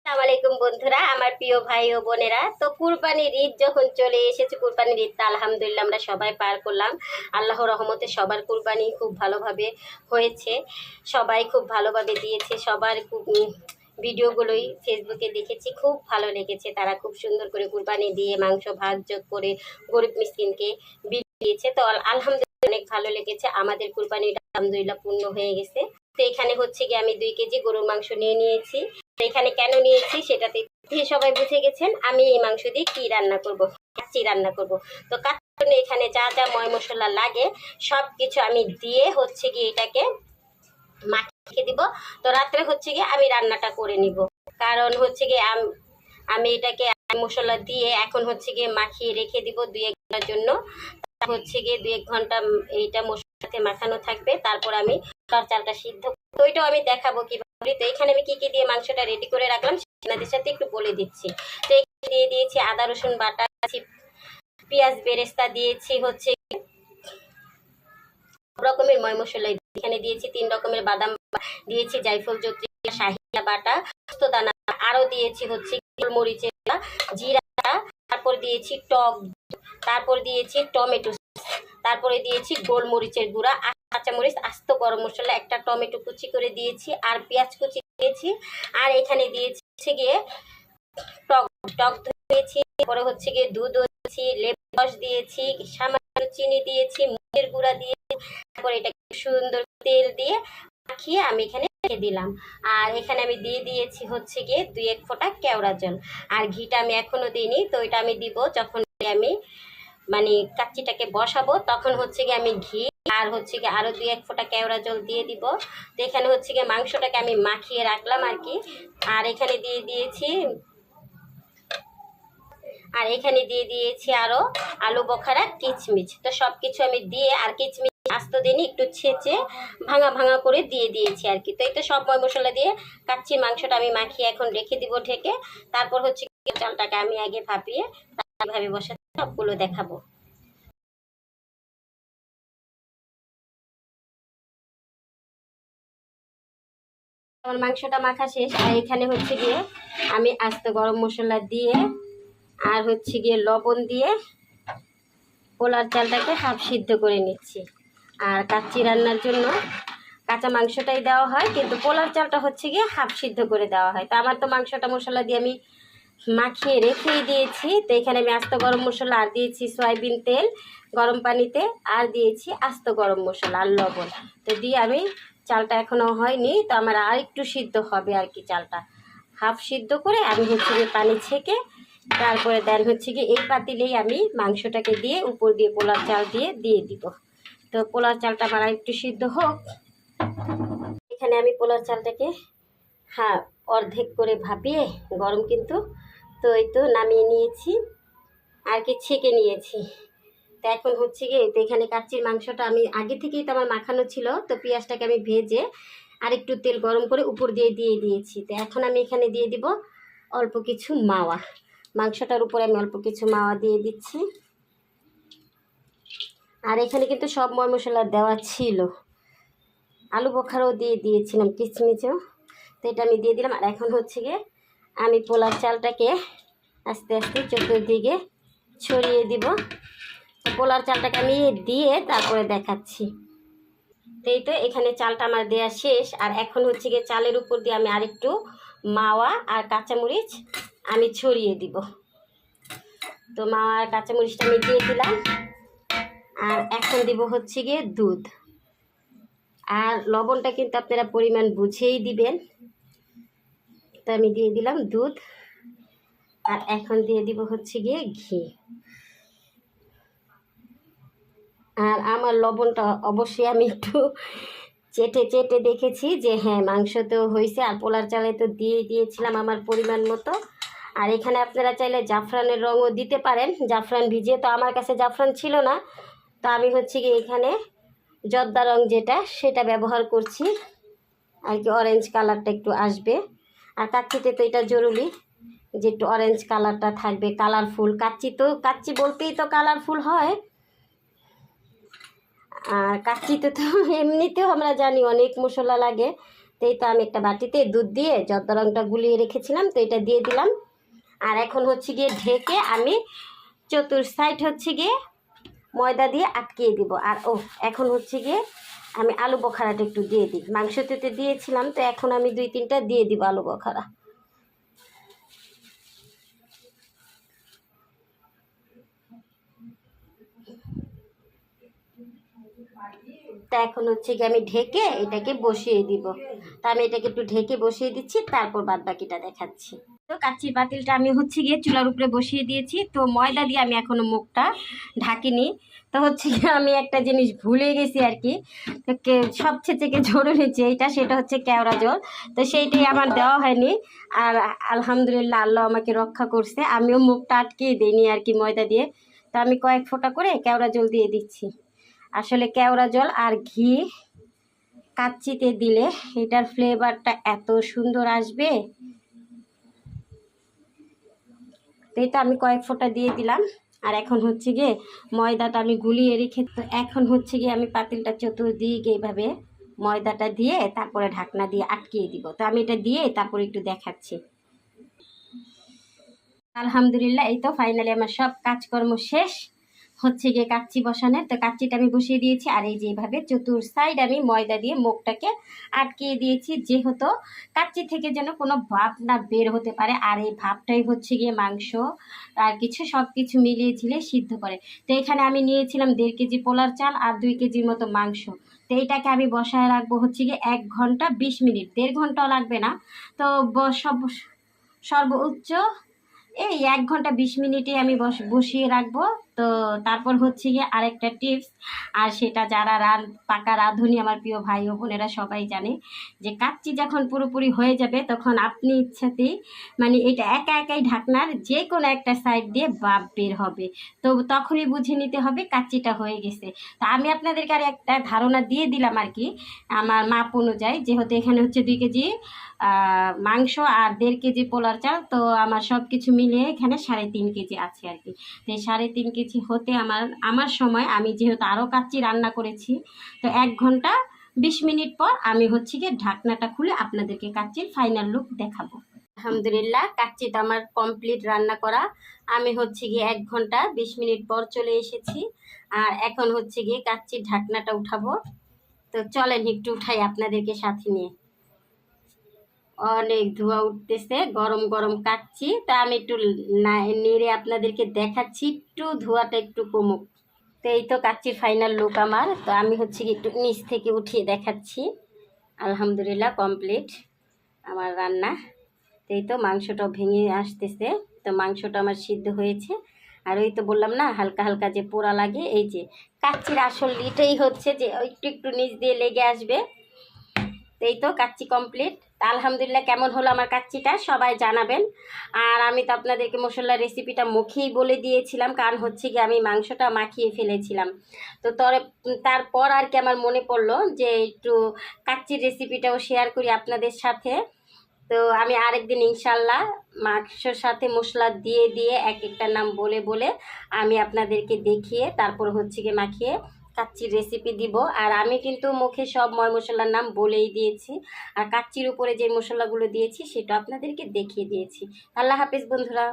আসসালামু আলাইকুম বন্ধুরা, আমার প্রিয় ভাই ও বোনেরা। তো কুরবানির ঈদ যখন চলে এসেছে, কুরবানির ঈদটা আলহামদুলিল্লাহ আমরা সবাই পার করলাম। আল্লাহর রহমতে সবার কুরবানি খুব ভালোভাবে হয়েছে, সবাই খুব ভালোভাবে দিয়েছে। সবার ভিডিওগুলোই ফেসবুকে দেখেছি, খুব ভালো লেগেছে। তারা খুব সুন্দর করে কুরবানি দিয়ে মাংস ভাগযোগ করে গরিব মিসকিনকে দিয়েছে। তো আলহামদুলিল্লাহ অনেক ভালো লেগেছে। আমাদের কুরবানিটা আলহামদুলিল্লাহ পূর্ণ হয়ে গেছে। তো এখানে হচ্ছে গিয়ে আমি 2 কেজি গরুর মাংস নিয়ে নিয়েছি। এখানে কেন নিয়েছি সেটাতে সবাই বুঝে গেছেন। আমি এই মাংস দিয়ে কি রান্না করব, কাচ্চি রান্না করব। তো কাচ্চির এখানে যা যা ময় মশলা লাগে সব কিছু আমি দিয়ে হচ্ছে গিয়ে এটাকে মাখিয়ে দিব। তো রাত্রে হচ্ছে গিয়ে আমি রান্নাটা করে নিব, কারণ হচ্ছে গিয়ে আমি এটাকে মশলা দিয়ে এখন হচ্ছে গিয়ে মাখিয়ে রেখে দিব 2-1 ঘন্টার জন্য। হচ্ছে গিয়ে 2-1 ঘন্টা এইটা মশলাতে মাখানো থাকবে। তারপর আমি চালটা সিদ্ধ, তো ওইটাও আমি দেখাবো কিভাবে। তো এখানে আমি কি কি দিয়ে মাংসটা রেডি করে রাখলাম আপনাদের সাথে একটু বলে দিচ্ছি। তো এখানে দিয়ে দিয়েছি আদা রসুন বাটা, পেঁয়াজ বেরেস্তা দিয়েছি, হচ্ছে সব রকমের ময় মশলা এখানে দিয়েছি। 3 রকমের বাদাম দিয়েছি, জায়ফল, জয়ত্রী, শাহিয়া বাটা, পোস্তদানা, আরো দিয়েছি হচ্ছে গোলমরিচের জিরা, তারপর দিয়েছি টক, তারপর দিয়েছি টমেটো, তারপরে দিয়েছি গোলমরিচের গুঁড়া, কাঁচামরিচ, আস্ত গরম মশলা, একটা টমেটো কুচি করে দিয়েছি, আর পেঁয়াজ কুচি দিয়েছি। আর এখানে দিয়েছি গিয়ে টক টক দিয়েছি, পরে হচ্ছে গিয়ে দুধ দিয়েছি, লেবু রস দিয়েছি, সামান্য চিনি দিয়েছি, মুগের গুঁড়া দিয়েছি। তারপরে এটা সুন্দর তেল দিয়ে মাখিয়ে আমি এখানে রেখে দিলাম। আর এখানে আমি দিয়ে দিয়েছি হচ্ছে গিয়ে 2-1 ফোঁটা কেওড়া জল। আর ঘিটা আমি এখনো দিইনি, তো এটা আমি দিব যখন আমি মানে কাচ্চিটাকে বসাবো, তখন হচ্ছে গিয়ে আমি ঘি আর হচ্ছে গিয়ে আরো 2-1 ফোঁটা কেওড়া জল দিয়ে দিব। তো এখানে হচ্ছে গিয়ে মাংসটাকে আমি মাখিয়ে রাখলাম আর কি। আর এখানে দিয়ে দিয়েছি আরো আলু বখারা, কিচমিচ। তো সবকিছু আমি দিয়ে, আর কিচমিচ আস্ত দিন একটু ছেঁচে ভাঙা ভাঙা করে দিয়ে দিয়েছি আর কি। তো এই তো সব ময় মশলা দিয়ে কাচ্চির মাংসটা আমি মাখিয়ে এখন রেখে দিব ঢেকে। তারপর হচ্ছে চালটাকে আমি আগে ভাপিয়ে ভাবে বসাতে সবগুলো দেখাবো। আমার মাংসটা মাখা শেষ। আর এখানে হচ্ছে গিয়ে আমি আস্ত গরম মশলা দিয়ে আর হচ্ছে গিয়ে লবণ দিয়ে পোলার চালটাকে হাফ সিদ্ধ করে নিচ্ছি। আর কাচ্চি রান্নার জন্য কাঁচা মাংসটাই দেওয়া হয়, কিন্তু পোলার চালটা হচ্ছে গিয়ে হাফ সিদ্ধ করে দেওয়া হয়। তো আমার তো মাংসটা মশলা দিয়ে আমি মাখিয়ে রেখেই দিয়েছি। তো এখানে আমি আস্ত গরম মশলা আর দিয়েছি সয়াবিন তেল গরম পানিতে, আর দিয়েছি আস্ত গরম মশলা আর লবণ। তো দিয়ে আমি চালটা এখনও হয়নি, তো আমার আর একটু সিদ্ধ হবে আর কি। চালটা হাফ সিদ্ধ করে আমি হচ্ছে গিয়ে পানি ছেঁকে তারপরে দেন হচ্ছে গিয়ে এই পাতিলেই আমি মাংসটাকে দিয়ে উপর দিয়ে পোলার চাল দিয়ে দিব। তো পোলার চালটা আমার একটু সিদ্ধ হোক। এখানে আমি পোলার চালটাকে অর্ধেক করে ভাপিয়ে গরম কিন্তু, তো এই তো নামিয়ে নিয়েছি আর কি, ছেঁকে নিয়েছি। তো এখন হচ্ছে গিয়ে, তো এখানে কাচ্চির মাংসটা আমি আগে থেকেই তো আমার মাখানো ছিল। তো পেঁয়াজটাকে আমি ভেজে আর একটু তেল গরম করে উপর দিয়ে দিয়েছি। তো এখন আমি এখানে দিয়ে দিব অল্প কিছু মাওয়া। মাংসটার উপরে আমি অল্প কিছু মাওয়া দিয়ে দিচ্ছি। আর এখানে কিন্তু সব ময় মশলা দেওয়া ছিল, আলু বোখারাও দিয়ে দিয়েছিলাম, কিচমিচও। তো এটা আমি দিয়ে দিলাম। আর এখন হচ্ছে গিয়ে আমি পোলার চালটাকে আস্তে আস্তে চতুর্দিকে ছড়িয়ে দিব। তো পোলার চালটাকে আমি দিয়ে তারপরে দেখাচ্ছি। তো এই তো এখানে চালটা আমার দেওয়া শেষ। আর এখন হচ্ছে গিয়ে চালের উপর দিয়ে আমি আরেকটু মাওয়া আর কাঁচামরিচ আমি ছড়িয়ে দিব। তো মাওয়া আর কাঁচামরিচটা আমি দিয়ে দিলাম। আর এখন দিব হচ্ছে গিয়ে দুধ, আর লবণটা কিন্তু আপনারা পরিমাণ বুঝেই দিবেন। তো আমি দিয়ে দিলাম দুধ। আর এখন দিয়ে দিব হচ্ছে গিয়ে ঘি। আর আমার লবণটা অবশ্যই আমি একটু চেটে চেটে দেখেছি যে হ্যাঁ মাংস তো হয়েছে। আর পোলার চালে তো দিয়েছিলাম আমার পরিমাণ মতো। আর এখানে আপনারা চাইলে জাফরানের রঙও দিতে পারেন, জাফরান ভিজিয়ে। তো আমার কাছে জাফরান ছিল না, তো আমি হচ্ছে গিয়ে এখানে জর্দা রং যেটা সেটা ব্যবহার করছি আর কি, অরেঞ্জ কালারটা একটু আসবে। আর কাচ্চিতে তো এটা জরুরি যে একটু অরেঞ্জ কালারটা থাকবে, কালারফুল। কাচ্চি বলতেই তো কালারফুল হয়। আর কাচ্চিতে তো এমনিতেও আমরা জানি অনেক মশলা লাগে, তো এই তো আমি একটা বাটিতে দুধ দিয়ে জর্দা রংটা গুলিয়ে রেখেছিলাম, তো এটা দিয়ে দিলাম। আর এখন হচ্ছে গিয়ে ঢেকে আমি চতুর সাইড হচ্ছে গিয়ে ময়দা দিয়ে আটকিয়ে দিব। আর এখন হচ্ছে গিয়ে আমি আলু বখারাটা একটু দিয়ে দিই, মাংসতে তো দিয়েছিলাম, তো এখন আমি 2-3টা দিয়ে দিব আলু বখারা। তা এখন হচ্ছে গিয়ে আমি ঢেকে এটাকে বসিয়ে দিব। তা আমি এটাকে একটু ঢেকে বসিয়ে দিচ্ছি, তারপর বাদ বাকিটা দেখাচ্ছি। তো কাচ্চির পাতিলটা আমি হচ্ছে গিয়ে চুলার উপরে বসিয়ে দিয়েছি। তো ময়দা দিয়ে আমি এখনো মুখটা ঢাকিনি। তো হচ্ছে গিয়ে আমি একটা জিনিস ভুলে গেছি আর কি, তো সবচেয়ে থেকে জরুরি যেটা সেটা হচ্ছে কেওড়া জল। তো সেইটাই আমার দেওয়া হয়নি। আর আলহামদুলিল্লাহ আল্লাহ আমাকে রক্ষা করছে, আমিও মুখটা আটকিয়ে দিইনি আর কি ময়দা দিয়ে। তো আমি কয়েক ফোঁটা করে কেওড়া জল দিয়ে দিচ্ছি। আসলে কেওড়া জল আর ঘি কাচ্চিতে দিলে এটার ফ্লেভারটা এত সুন্দর আসবে। তো এটা আমি কয়েক ফোঁটা দিয়ে দিলাম। আর এখন হচ্ছে গিয়ে ময়দাটা আমি গুলিয়ে রেখে, তো এখন হচ্ছে গিয়ে আমি পাতিলটা চতুর্দিকে এইভাবে ময়দাটা দিয়ে তারপরে ঢাকনা দিয়ে আটকিয়ে দিব। তো আমি এটা দিয়ে তারপরে একটু দেখাচ্ছি। আলহামদুলিল্লাহ এই তো ফাইনালি আমার সব কাজকর্ম শেষ। হচ্ছে গিয়ে কাচ্চি বসানোর, তো কাচ্চিটা আমি বসিয়ে দিয়েছি। আর এই যে এইভাবে চতুর সাইড আমি ময়দা দিয়ে মুখটাকে আটকিয়ে দিয়েছি, যেহেতু কাচ্চি থেকে যেন কোনো ভাপ না বের হতে পারে। আর এই ভাপটাই হচ্ছে গিয়ে মাংস আর কিছু সব কিছু মিলিয়ে ঝিলে সিদ্ধ করে। তো এখানে আমি নিয়েছিলাম 1.5 কেজি পোলার চাল আর 2 কেজির মতো মাংস। তো এইটাকে আমি বসায় রাখবো হচ্ছে গিয়ে 1 ঘন্টা 20 মিনিট, 1.5 ঘন্টাও লাগবে না। তো সর্বোচ্চ এই 1 ঘন্টা 20 মিনিটে আমি বসিয়ে রাখবো। তো তারপর হচ্ছে গিয়ে আরেকটা টিপস, আর সেটা যারা পাকা রাঁধুনি আমার প্রিয় ভাই ও বোনেরা সবাই জানে, যে কাচ্চি যখন পুরোপুরি হয়ে যাবে তখন আপনি ইচ্ছাতেই মানে এটা একা একাই ঢাকনার যে কোনো একটা সাইড দিয়ে ভাপ বের হবে। তো তখনই বুঝে নিতে হবে কাচ্চিটা হয়ে গেছে। তা আমি আপনাদেরকে আর একটা ধারণা দিয়ে দিলাম আর কি, আমার মাপ অনুযায়ী, যেহেতু এখানে হচ্ছে 2 কেজি মাংস আর 1.5 কেজি পোলার চাল, তো আমার সব কিছু মিলিয়ে এখানে 3.5 কেজি আছে আর কি। তো এই 3.5 কেজি হতে আমার সময় আমি যেহেতু আরও কাচ্চি রান্না করেছি, তো 1 ঘন্টা 20 মিনিট পর আমি হচ্ছে গিয়ে ঢাকনাটা খুলে আপনাদেরকে কাচ্চির ফাইনাল লুক দেখাবো। আলহামদুলিল্লাহ কাচ্চিটা আমার কমপ্লিট রান্না করা। আমি হচ্ছে গিয়ে 1 ঘন্টা 20 মিনিট পর চলে এসেছি। আর এখন হচ্ছে গিয়ে কাচ্চির ঢাকনাটা উঠাবো। তো চলেন একটু উঠাই আপনাদেরকে সাথে নিয়ে। অনেক ধোঁয়া উঠতেছে, গরম গরম কাচ্চি। তা আমি একটু নেড়ে আপনাদেরকে দেখাচ্ছি, একটু ধোঁয়াটা একটু কমুক। তো এই তো কাচ্চির ফাইনাল লুক আমার। তো আমি হচ্ছে কি একটু নিচ থেকে উঠিয়ে দেখাচ্ছি। আলহামদুলিল্লাহ কমপ্লিট আমার রান্না। তো এই তো মাংসটাও ভেঙে আসতেছে, তো মাংসটা আমার সিদ্ধ হয়েছে। আর ওই তো বললাম না হালকা হালকা যে পোড়া লাগে, এই যে কাচ্চির আসল এটাই হচ্ছে যে একটু একটু নিচ দিয়ে লেগে আসবে। এই তো কাচ্চি কমপ্লিট। তা আলহামদুলিল্লাহ কেমন হলো আমার কাচ্চিটা সবাই জানাবেন। আর আমি তো আপনাদেরকে মশলার রেসিপিটা মুখেই বলে দিয়েছিলাম, কারণ হচ্ছে কি আমি মাংসটা মাখিয়ে ফেলেছিলাম। তো তারপর আর কি আমার মনে পড়লো যে একটু কাচ্চির রেসিপিটাও শেয়ার করি আপনাদের সাথে। তো আমি আরেকদিন ইনশাল্লাহ মাংসর সাথে মশলা দিয়ে দিয়ে এক একটা নাম বলে বলে আমি আপনাদেরকে দেখিয়ে তারপর হচ্ছে গিয়ে মাখিয়ে কাচ্চির রেসিপি দিব। আর আমি কিন্তু মুখে সব মশলার নাম বলেই দিয়েছি, আর কাচ্চির উপরে যে মশলাগুলো দিয়েছি সেটা আপনাদেরকে দেখিয়ে দিয়েছি। আল্লাহ হাফেজ বন্ধুরা।